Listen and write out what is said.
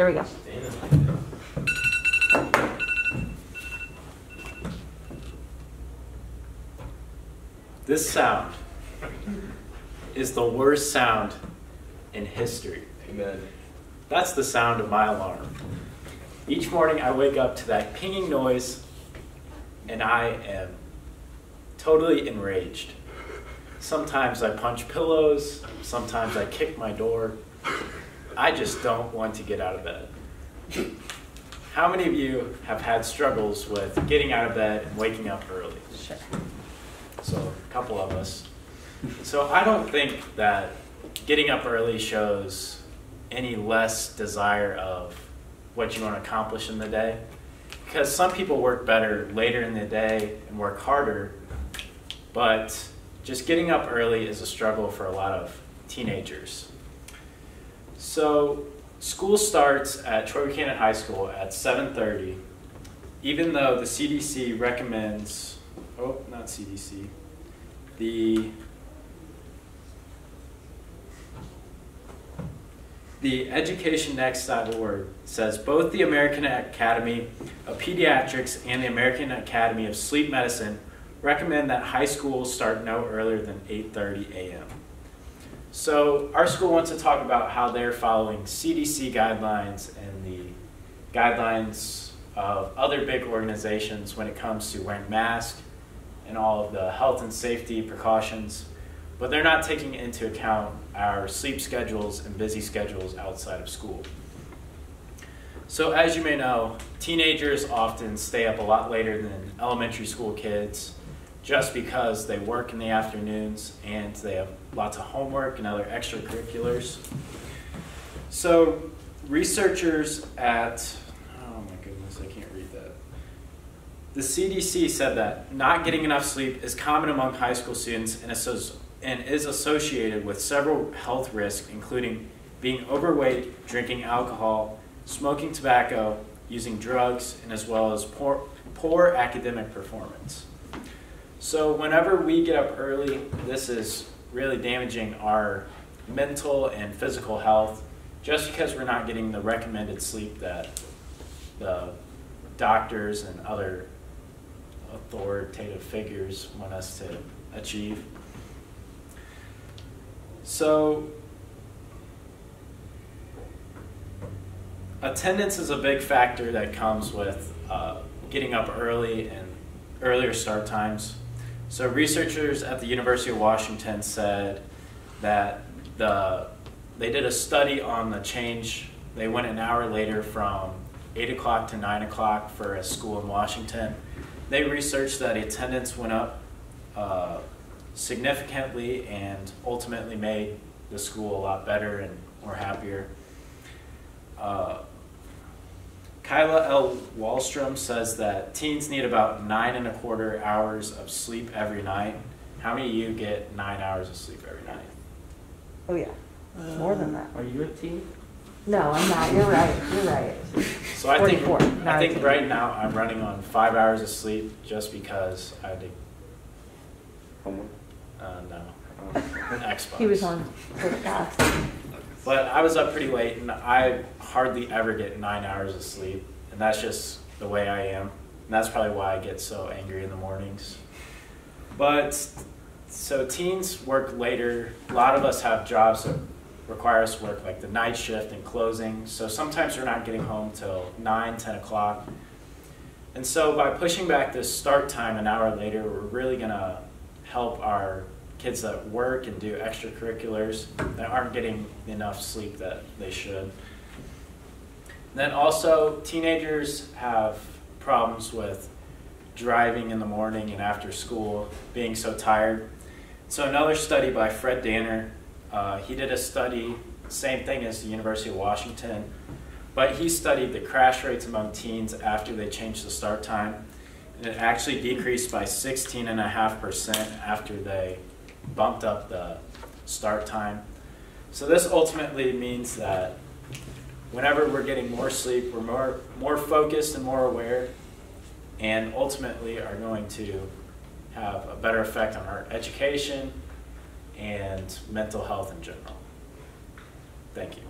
There we go. This sound is the worst sound in history. Amen. That's the sound of my alarm. Each morning I wake up to that pinging noise and I am totally enraged. Sometimes I punch pillows, sometimes I kick my door. I just don't want to get out of bed. How many of you have had struggles with getting out of bed and waking up early? Sure. So a couple of us. So I don't think that getting up early shows any less desire of what you want to accomplish in the day. Because some people work better later in the day and work harder, but just getting up early is a struggle for a lot of teenagers. So school starts at Troy Buchanan High School at 7:30, even though the CDC recommends, not CDC, the educationnext.org says both the American Academy of Pediatrics and the American Academy of Sleep Medicine recommend that high schools start no earlier than 8:30 a.m. So our school wants to talk about how they're following CDC guidelines and the guidelines of other big organizations when it comes to wearing masks and all of the health and safety precautions, but they're not taking into account our sleep schedules and busy schedules outside of school. So as you may know, teenagers often stay up a lot later than elementary school kids just because they work in the afternoons and they have lots of homework and other extracurriculars. So researchers at, oh my goodness, I can't read that. The CDC said that not getting enough sleep is common among high school students and is associated with several health risks, including being overweight, drinking alcohol, smoking tobacco, using drugs, and as well as poor academic performance. So whenever we get up early, this is really damaging our mental and physical health just because we're not getting the recommended sleep that the doctors and other authoritative figures want us to achieve. So attendance is a big factor that comes with getting up early and earlier start times. So researchers at the University of Washington said that they did a study on the change. They went an hour later from 8 o'clock to 9 o'clock for a school in Washington. They researched that attendance went up significantly and ultimately made the school a lot better and more happier. Kyla L. Wallstrom says that teens need about 9.25 hours of sleep every night. How many of you get 9 hours of sleep every night? Oh yeah, more than that. Are you a teen? No, I'm not. You're right. You're right. So I think 44. right now I'm running on 5 hours of sleep just because I had to. Homework? No. Xbox. He was on TikTok. But I was up pretty late, and I hardly ever get 9 hours of sleep, and that's just the way I am. And that's probably why I get so angry in the mornings. But so teens work later. A lot of us have jobs that require us to work like the night shift and closing. So sometimes we're not getting home till 9, 10 o'clock. And so by pushing back this start time an hour later, we're really gonna help our kids that work and do extracurriculars that aren't getting enough sleep that they should. Then also, teenagers have problems with driving in the morning and after school, being so tired. So another study by Fred Danner, he did a study, same thing as the University of Washington, but he studied the crash rates among teens after they changed the start time, and it actually decreased by 16.5% after they bumped up the start time. So this ultimately means that whenever we're getting more sleep, we're more focused and more aware, and ultimately are going to have a better effect on our education and mental health in general. Thank you.